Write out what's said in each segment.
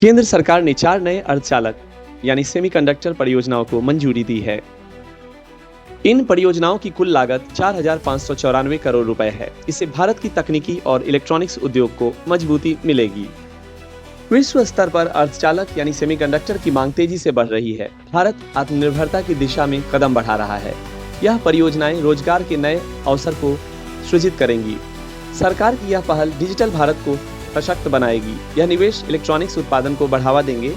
केंद्र सरकार ने 4 नए अर्धचालक यानी सेमीकंडक्टर परियोजनाओं को मंजूरी दी है। इन परियोजनाओं की कुल लागत 4,594 करोड़ रुपए है। इससे भारत की तकनीकी और इलेक्ट्रॉनिक्स उद्योग को मजबूती मिलेगी। विश्व स्तर पर अर्धचालक यानी सेमीकंडक्टर की मांग तेजी से बढ़ रही है। भारत आत्मनिर्भरता की दिशा में कदम बढ़ा रहा है। यह परियोजनाएं रोजगार के नए अवसर को सृजित करेंगी। सरकार की यह पहल डिजिटल भारत को सशक्त बनाएगी। यह निवेश इलेक्ट्रॉनिक्स उत्पादन को बढ़ावा देंगे।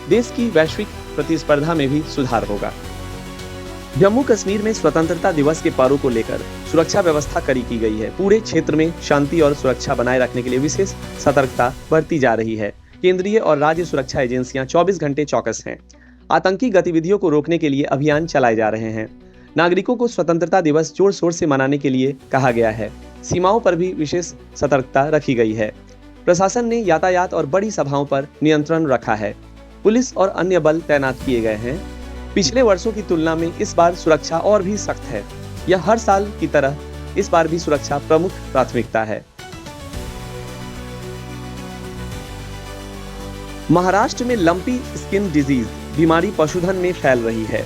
देश की वैश्विक प्रतिस्पर्धा में भी सुधार होगा। जम्मू कश्मीर में स्वतंत्रता दिवस के पर्व को लेकर सुरक्षा व्यवस्था कड़ी की गई है। पूरे क्षेत्र में शांति और सुरक्षा बनाए रखने के लिए विशेष सतर्कता बरती जा रही है। केंद्रीय और राज्य सुरक्षा एजेंसियां 24 घंटे चौकस हैं। आतंकी गतिविधियों को रोकने के लिए अभियान चलाए जा रहे हैं। नागरिकों को स्वतंत्रता दिवस जोर शोर से मनाने के लिए कहा गया है। सीमाओं पर भी विशेष सतर्कता रखी गई है। प्रशासन ने यातायात और बड़ी सभाओं पर नियंत्रण रखा है। पुलिस और अन्य बल तैनात किए गए हैं। पिछले वर्षों की तुलना में इस बार सुरक्षा और भी सख्त है। यह हर साल की तरह इस बार भी सुरक्षा प्रमुख प्राथमिकता है। महाराष्ट्र में लंपी स्किन डिजीज बीमारी पशुधन में फैल रही है।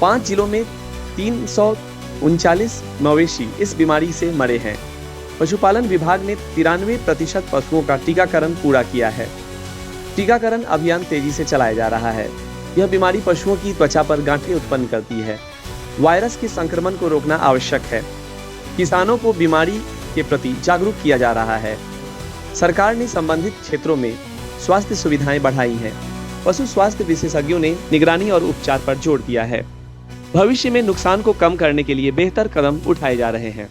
5 जिलों में 339 मवेशी इस बीमारी से मरे हैं। पशुपालन विभाग ने 93% पशुओं का टीकाकरण पूरा किया है। टीकाकरण अभियान तेजी से चलाया जा रहा है। यह बीमारी पशुओं की त्वचा पर गांठें उत्पन्न करती है। वायरस के संक्रमण को रोकना आवश्यक है। किसानों को बीमारी के प्रति जागरूक किया जा रहा है। सरकार ने संबंधित क्षेत्रों में स्वास्थ्य सुविधाएं बढ़ाई हैं। पशु स्वास्थ्य विशेषज्ञों ने निगरानी और उपचार पर जोर दिया है। भविष्य में नुकसान को कम करने के लिए बेहतर कदम उठाए जा रहे हैं।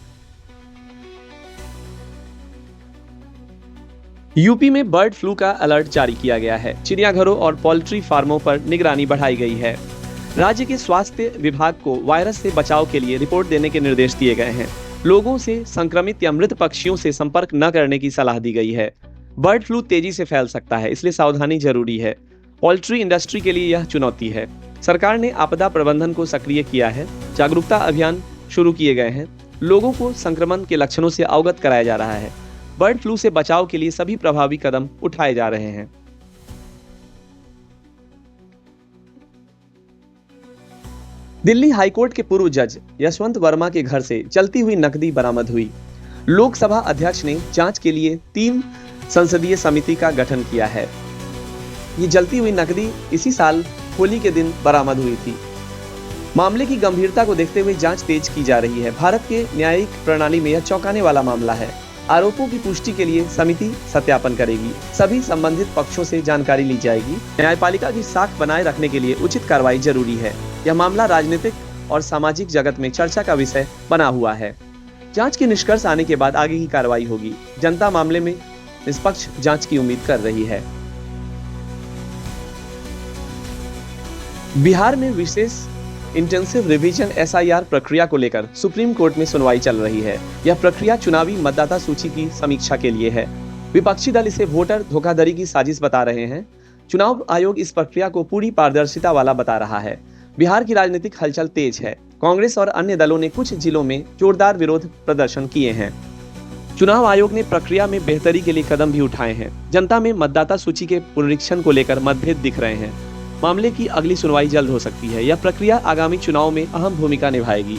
यूपी में बर्ड फ्लू का अलर्ट जारी किया गया है। चिड़ियाघरों और पोल्ट्री फार्मों पर निगरानी बढ़ाई गई है। राज्य के स्वास्थ्य विभाग को वायरस से बचाव के लिए रिपोर्ट देने के निर्देश दिए गए हैं। लोगों से संक्रमित या मृत पक्षियों से संपर्क न करने की सलाह दी गई है। बर्ड फ्लू तेजी से फैल सकता है, इसलिए सावधानी जरूरी है। पोल्ट्री इंडस्ट्री के लिए यह चुनौती है। सरकार ने आपदा प्रबंधन को सक्रिय किया है। जागरूकता अभियान शुरू किए गए हैं। लोगों को संक्रमण के लक्षणों से अवगत कराया जा रहा है। बर्ड फ्लू से बचाव के लिए सभी प्रभावी कदम उठाए जा रहे हैं। दिल्ली हाईकोर्ट के पूर्व जज यशवंत वर्मा के घर से जलती हुई नकदी बरामद हुई। लोकसभा अध्यक्ष ने जांच के लिए 3 संसदीय समिति का गठन किया है। ये जलती हुई नकदी इसी साल होली के दिन बरामद हुई थी। मामले की गंभीरता को देखते हुए जांच तेज की जा रही है। भारत के न्यायिक प्रणाली में यह चौंकाने वाला मामला है। आरोपों की पुष्टि के लिए समिति सत्यापन करेगी। सभी संबंधित पक्षों से जानकारी ली जाएगी। न्यायपालिका की साख बनाए रखने के लिए उचित कार्रवाई जरूरी है। यह मामला राजनीतिक और सामाजिक जगत में चर्चा का विषय बना हुआ है। जांच के निष्कर्ष आने के बाद आगे की कार्रवाई होगी। जनता मामले में निष्पक्ष जांच की उम्मीद कर रही है। बिहार में विशेष इंटेंसिव रिवीजन SIR प्रक्रिया को लेकर सुप्रीम कोर्ट में सुनवाई चल रही है। यह प्रक्रिया चुनावी मतदाता सूची की समीक्षा के लिए है। विपक्षी दल इसे वोटर धोखाधड़ी की साजिश बता रहे हैं। चुनाव आयोग इस प्रक्रिया को पूरी पारदर्शिता वाला बता रहा है। बिहार की राजनीतिक हलचल तेज है। कांग्रेस और अन्य दलों ने कुछ जिलों में जोरदार विरोध प्रदर्शन किए हैं। चुनाव आयोग ने प्रक्रिया में बेहतरी के लिए कदम भी उठाए हैं। जनता में मतदाता सूची के पुनरीक्षण को लेकर मतभेद दिख रहे हैं। मामले की अगली सुनवाई जल्द हो सकती है। यह प्रक्रिया आगामी चुनाव में अहम भूमिका निभाएगी।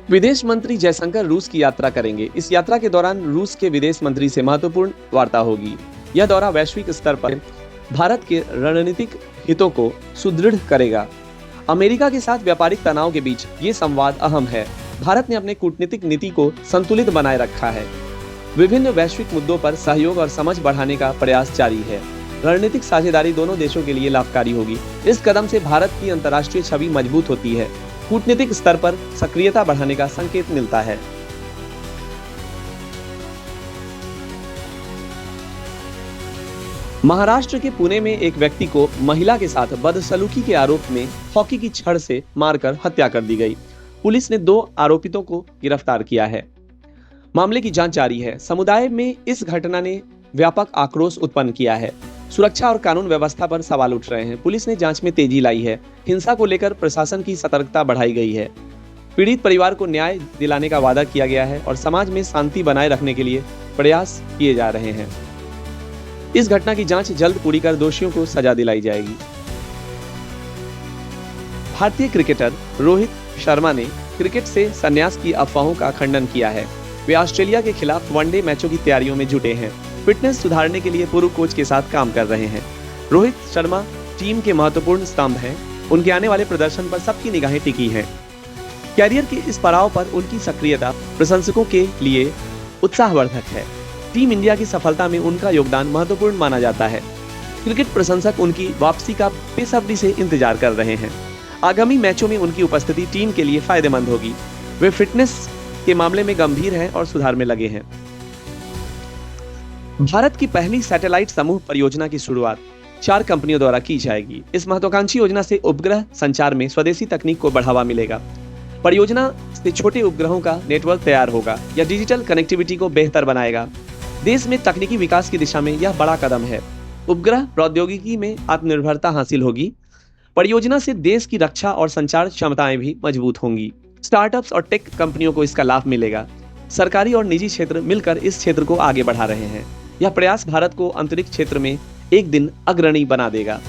विदेश मंत्री जयशंकर रूस की यात्रा करेंगे। इस यात्रा के दौरान रूस के विदेश मंत्री से महत्वपूर्ण वार्ता होगी। यह दौरा वैश्विक स्तर पर भारत के रणनीतिक हितों को सुदृढ़ करेगा। अमेरिका के साथ व्यापारिक तनाव के बीच ये संवाद अहम है। भारत ने अपने कूटनीतिक नीति को संतुलित बनाए रखा है। विभिन्न वैश्विक मुद्दों पर सहयोग और समझ बढ़ाने का प्रयास जारी है। रणनीतिक साझेदारी दोनों देशों के लिए लाभकारी होगी। इस कदम से भारत की अंतर्राष्ट्रीय छवि मजबूत होती है। कूटनीतिक स्तर पर सक्रियता बढ़ाने का संकेत मिलता है। महाराष्ट्र के पुणे में एक व्यक्ति को महिला के साथ बदसलूकी के आरोप में हॉकी की छड़ से मारकर हत्या कर दी गई। पुलिस ने 2 आरोपितों को गिरफ्तार किया है। मामले की जांच जारी है। समुदाय में इस घटना ने व्यापक आक्रोश उत्पन्न किया है। सुरक्षा और कानून व्यवस्था पर सवाल उठ रहे हैं। पुलिस ने जांच में तेजी लाई है। हिंसा को लेकर प्रशासन की सतर्कता बढ़ाई गई है। पीड़ित परिवार को न्याय दिलाने का वादा किया गया है और समाज में शांति बनाए रखने के लिए प्रयास किए जा रहे हैं। इस घटना की जांच जल्द पूरी कर दोषियों को सजा दिलाई जाएगी। भारतीय क्रिकेटर रोहित शर्मा ने क्रिकेट से संन्यास की अफवाहों का खंडन किया है। वे ऑस्ट्रेलिया के खिलाफ वनडे मैचों की तैयारियों में जुटे हैं। फिटनेस सुधारने के लिए पूर्व कोच के साथ काम कर रहे हैं। रोहित शर्मा टीम के महत्वपूर्ण स्तंभ हैं। उनके आने वाले प्रदर्शन पर सबकी निगाहें टिकी हैं। कैरियर के इस पड़ाव पर उनकी सक्रियता प्रशंसकों के लिए उत्साहवर्धक है। टीम इंडिया की सफलता में उनका योगदान महत्वपूर्ण माना जाता है। क्रिकेट प्रशंसक उनकी वापसी का बेसब्री से इंतजार कर रहे हैं। आगामी मैचों में उनकी उपस्थिति टीम के लिए फायदेमंद होगी। वे फिटनेस के मामले में गंभीर हैं और सुधार में लगे हैं। भारत की पहली सैटेलाइट समूह परियोजना की शुरुआत 4 कंपनियों द्वारा की जाएगी। इस महत्वाकांक्षी योजना से उपग्रह संचार में स्वदेशी तकनीक को बढ़ावा मिलेगा। परियोजना से छोटे उपग्रहों का नेटवर्क तैयार होगा। यह डिजिटल कनेक्टिविटी को बेहतर बनाएगा। देश में तकनीकी विकास की दिशा में यह बड़ा कदम है। उपग्रह प्रौद्योगिकी में आत्मनिर्भरता हासिल होगी। परियोजना से देश की रक्षा और संचार क्षमताएं भी मजबूत होंगी। स्टार्टअप्स और टेक कंपनियों को इसका लाभ मिलेगा। सरकारी और निजी क्षेत्र मिलकर इस क्षेत्र को आगे बढ़ा रहे हैं। यह प्रयास भारत को अंतरिक्ष क्षेत्र में एक दिन अग्रणी बना देगा।